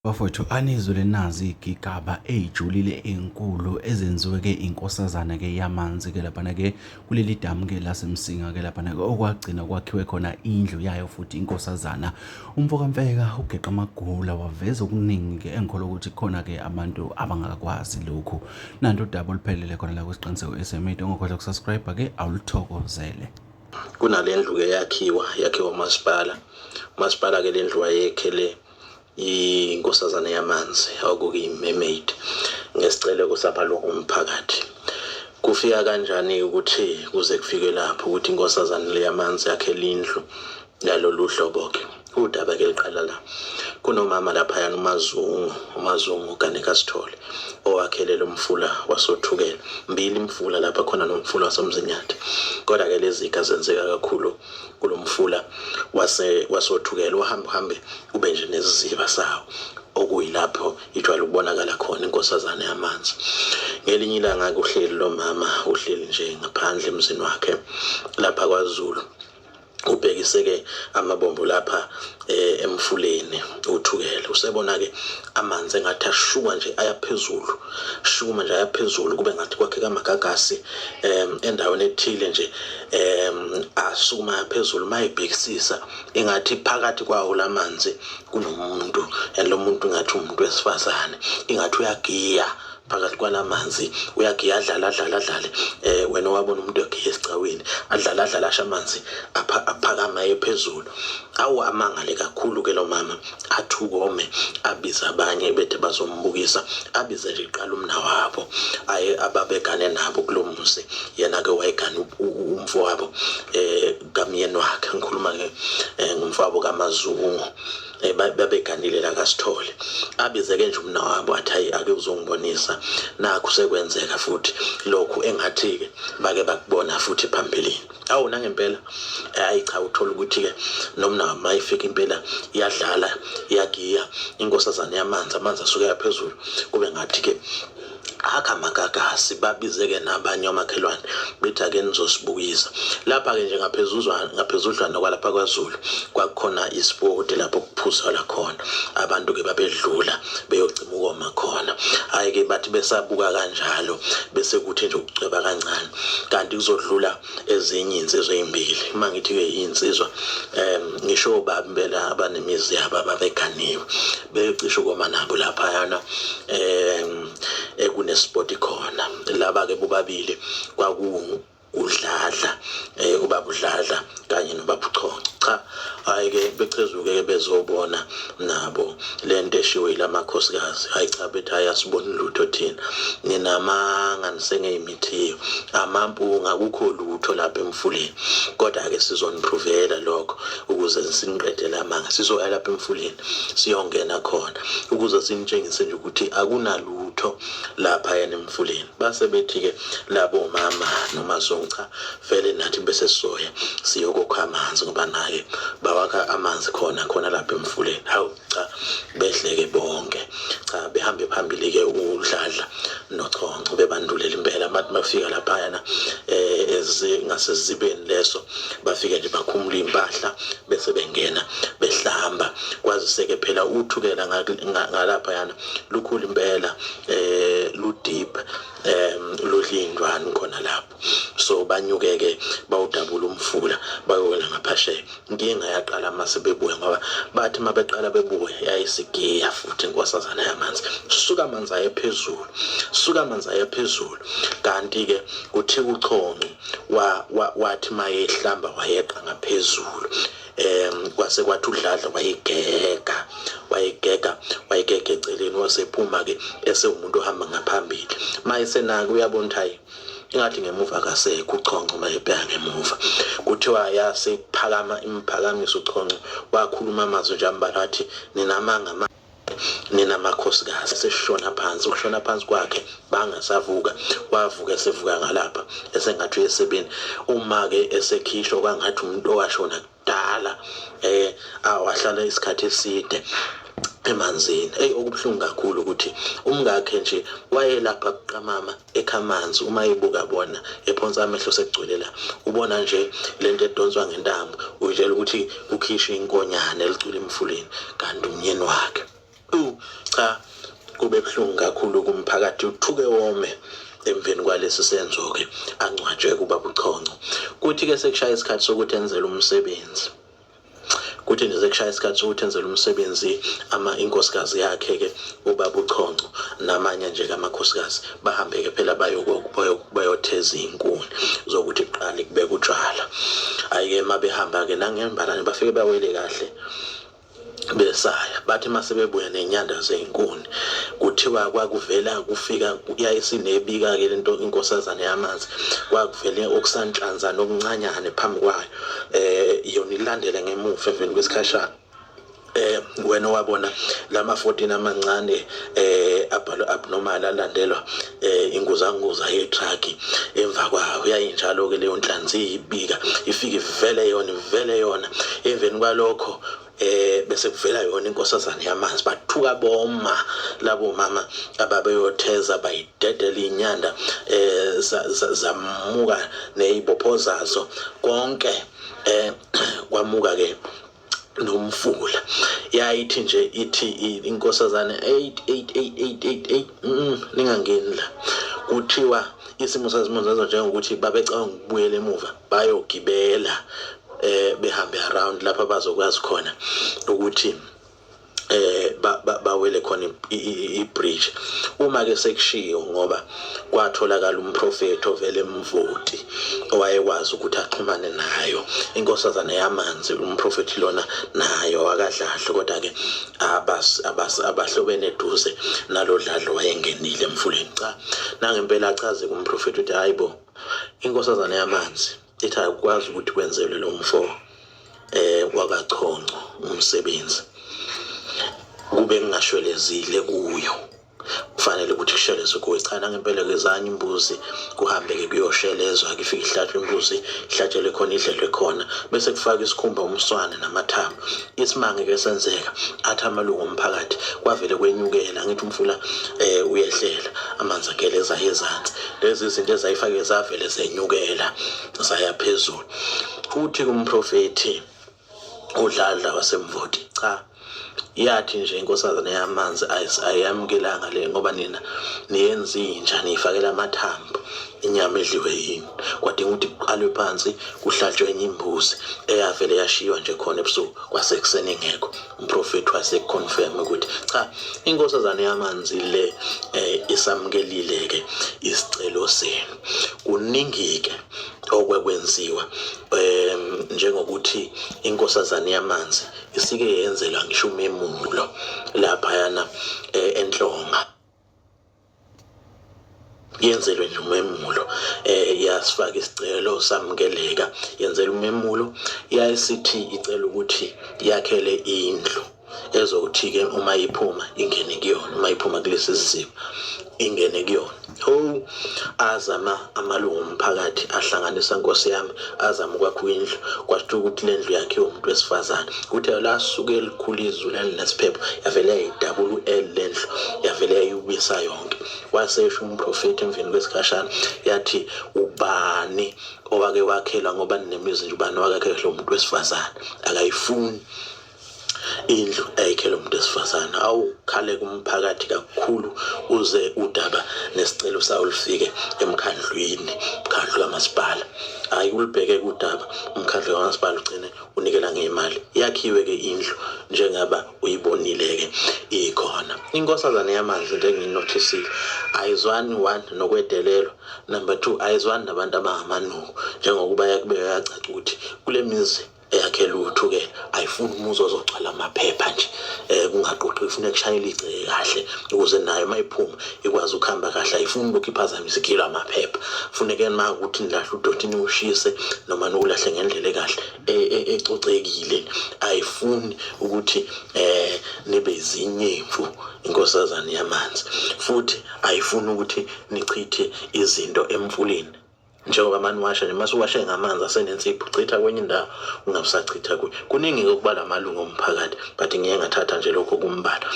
Bafowethu anizwe nazi igigaba ejulile ezinkulu ezenziwe ke inkosazana ke yamanzi ke lapha ke kuleli damu ke lasemsinga ke lapha ke okwagcina kwakhiwe khona indlu yayo futhi inkosazana umfoka Mfeka ugeqa amagula waveza okuningi ke engikholwa ukuthi khona ke abantu abangakwazi lokhu nanto udaba oluphelele khona la kwesiqiniseko SMA ongakhohlwa ukusubscribe ke awuluthokozele. Kunalendlu ke yakhiwa umasipala ke lendlu wayekhele inkosazana yamanzi okuyi-mermaid ngesicelo sabalungu umphakathi. Kufika kanjani ukuthi kuze kufike lapho ukuthi inkosazana leyamanzi yakhele indlu yalolu hlobo ke udaba ke liqala la kunomama lapha uMazungu Ganeka Sithole owakhelela umfula wasothukela mbili imfula lapha khona nomfula wasoMzinyathi kodwa ke lezi zenzeka kakhulu kulomfula wasothukela uhambe ube nje neziziba sawo okuyilapho ijwayele ukubonakala khona inkosazana yamanzi. Ngelinye ilanga kuhleli lo mama uhleli nje ngaphandle emzini wakhe lapha kwaZulu ubhekise ke amabombo lapha emfuleni uthukela usebona ke amanzi engathi ashuma nje ayaphezulu kube ngathi kwakhe kamagagasi endaweni ethile nje asukuma phezulu mayibhekisisa engathi phakathi kwawo lamanzi kunomuntu lo muntu ngathi umuntu wesifazane ingathi uyagiya phakathi kwalamanzi uyagiya adlale wena wabona umuntu ogiya esicaweni adlala amanzi aphakama ephezulu awu amangale kakhulu ke lo mama athukome abiza abanye bethe bazombukisa abize nje iqala umnawabo ababegane nabo kulomuzi yena ke wayegana umfowabo kamyeni wakhe ngikhuluma ke ngumfowabo kaMazungu babeganile la kaSithole abize ke nje umnawabo athi hayi ake uzongibonisa nakho sekwenzeka futhi lokhu engathi ke bake bakubona futhi phambilini awu nangempela hayi cha uthola ukuthi ke nomna mayifika impela iyadlala iyagiya inkosazana yamanzi amanzi asuke yaphezulu kube ngathi ke akamagagasi babizeke nabanye omakhelwane bethi ake nizosibukisa lapha ke nje ngaphezudlwana kwalapha kwaZulu kwakukhona isport lapho kuphuzwa khona abantu ke babedlula beyogcima ukoma khona hayi ke bathi besabuka kanjalo bese kuthi nje ukucweba kancane kanti kuzodlula ezinye insizwe ezimbili mangithi ke insizwa ngisho babembela abanemizi yabo ababeganiwe becisha ukoma nabo lapha yana kunesport khona laba ke bobabili udladla ubaba udladla kanye nobaba uChoncho cha hayi ke bechezuke ke bezobona nabo lento eshiwe ilamakhosikazi hayi cha bethi ayasibona lutho thina ninamanga nisengeyimithiyo amampunga akukho lutho lapha emfuleni kodwa ke sizoniprovela lokho ukuze siniqedele amanga sizoya lapha emfuleni siyongena khona ukuze sinitshengise nje ukuthi akunalutho lapha yena emfuleni base bethi ke labo mama noMazungu cha vele nathi bese sizoya siyokokha amanzi ngoba naye bawakha amanzi khona lapha emfuleni hawu cha behleke bonke cha behambe phambili ke udladla noChoncho bebandulela impela mathi bafika lapha yana ngasezibeni leso bafike nje bakhumula impahla bese bengena behlamba kwaziseke phela uthukela ngalapha yana lukhulu impela ludip lodlindwana khona lapho so banyuke ke bawudabula umfula bayowela ngaphasheya inkinga yaqala mase bebuya ngoba bathi mabeqala bebuya yayisigiya futhi inkosazana yamanzi suka amanzi ayephezulu kanti ke kuthi uChoncho wathi mayehlamba wayeqa ngaphezulu kwase kwathi udladla wayigega eceleni wasephuma ke esewumuntu ohamba ngaphambili mayesenaka uyabona hayi ingathi ngemuva kasekho uChoncho mayebheka ngemuva kuthiwa yasephakama imphakamiso uChoncho wakhuluma amazwi nje ambalwa athi ninamakhosikazi seshona phansi ukushona phansi kwakhe bangasavuka wavuka esevuka ngalapha esengathi uyesebeni uma ke esekhishwa kwangathi umuntu owashona kudala wahlala isikhathi eside emanzini okubhlungu kakhulu ukuthi umngakhe nje wayelapha kuqamama ekhamanzi uma ebuka bona ephonsa amehlo sekugcwelela ubona nje lento edonswa ngentambo uyitshela ukuthi ukhisha inkonyane elicula emfuleni kanti umnyeni wakhe Cha, kube buhlungu kakhulu kumphakathi uthuke wome emveni kwalesi senzo ke angcwatshwe kubaba uChonco. Kuthi ke sekushaya isikhathi sokuthi enzele umsebenzi. Kuthi nje sekushaya isikhathi sokuthi enzele umsebenzi inkosikazi yakhe ke ubaba uChonco namanye nje kamakhosikazi bahambe ke phela bayotheza inkuni zokuthi iqale kubeka utshwala. Ayike mabehamba ke nangembalane bafike bawele kahle besaya bathi masebebuya nenyanda zeinkuni kuthiwa kwakuvela kufika yayisinebika ke lento inkosazana yamanzi kwakuvele okusanhlanzana okuncanyane phambi kwayo yona ilandele ngemuva emveni kwesikhashana wena wabona lama 14 amancane abnormal alandelwa inguzanguza ye-truck emva kwayo yayinjalo ke leyo nhlanzi ibika ifike ivele yona emveni kwalokho bese kuvela yona inkosazana yamanzi bathuka boma labo mama ababeyotheza bayidedela inyanda zamuka nezibopho zazo konke kwamuka ke nomfula yayithi nje ithi inkosazana 8 ningangeni la kuthiwa isimo sazimonzazo njengokuthi babecanga ukubuyela emuva bayogibela behambe around lapha bazokwazi khona ukuthi bawele khona ibridge. Uma ke sekushiyo ngoba kwatholakala umprofeti ovele emvoti owayekwazi ukuthi axhumane nayo inkosazana yamanzi umprofeti lona nayo akadlahle kodwa ke abahlobene eduze nalodladlo wayengenile emfuleni. Cha nangempela achaze kumprofeti ukuthi hayibo inkosazana yamanzi ithi akwazi ukuthi kwenzelwe lo mfo wakaChonco umsebenzi kube ngashwelezile kuyo kufanele ukuthi kushelezwe kuwe. Cha nangempela kezanye imbuzi kuhambe ke kuyoshelezwa ke ifike ihlatshwe imbuzi ihlatshelwe khona idlelwe khona bese kufaka isikhumba umswane namathambo. Isimanga ke senzeka athi amalungu omphakathi kwavele kwenyukela ngithi umfula uyehlela amanzi ageleza ezantsi lezi zinto ezayifake zavele zenyukela zaya phezulu. Futhi kumprofeti udladla wasemvoti cha yathi nje inkosazana yamanzi ayamukelanga le ngoba nina niyenza inja nifakela amathambo inyama edliwe yini kwadinga ukuthi kuqalwe phansi kuhlatshwe enye imbuzi eyavele yashiywa nje khona ebusuku kwasekuseni ngekho. Umprofeti waseconfirm ukuthi cha inkosazana yamanzi le isamukelile ke isicelo senu. Kuningi ke okwekwenziwa njengokuthi inkosazana yamanzi isike yenzelwa ngisho umemulo lapha yana enhlonga yenzelwe nje umemulo yasifaka isicelo samukeleka yenzelwe umemulo yayisithi icela ukuthi yakhele indlu ezokuthi ke uma iphuma ingene kuyona uma iphuma kulesi simo ingene kuyona. Azama amalungu omphakathi ahlanganisa Nkosi yami azama ukwakha indlu kwathiwa ukuthi le ndlu yakhe umuntu wesifazane kuthe la suke elikhulu izulu elinesiphepho yavele yayidabula lendlu yavele yayibisa yonke. Wasesho umprofeti emveni kwesikhashana yathi ubani owake wakhela ngoba ninemizi nje ubani wakakhela lo muntu wesifazane akayifuni indlu ayikhela umuntu wesifazane. Awukhale kumphakathi kakhulu uze udaba nesicelo sawo lifike emkhandlwini umkhandlu kamasipala ayikulibheke kudaba umkhandlu kamasipala ugcine unikela ngemali yakhiwe ke indlu njengaba uyibonile ke ikhona. Inkosazana yamanzi into enginotisile ayizwani one nokwedelelo, number 2 ayizwani nabantu abangamanuku njengokuba yakube yacaca ukuthi kule mizi eyakhela uthu ke ayifuni umuzi ozogcwala amaphepha nje kungaqoqi ifuna kushayela igceke kahle ukuze nayo mayiphuma ikwazi ukuhamba kahle ayifuni lokhu iphazamisa ikilo amaphepha funeke uma ukuthi nilahle udotini ushise noma nokulahle ngendlela ekahle ecocekile ayifuni ukuthi nibe izinyemfu inkosazana yamanzi futhi ayifuni ukuthi nichithe izinto emfuleni njengoba manje washa nje masuwashe ngamanzi asenensipho chitha kwenye indawo ungabusachitha kuningi okubala amalungu omphakathi but ngeke ngathatha nje lokho kumbala.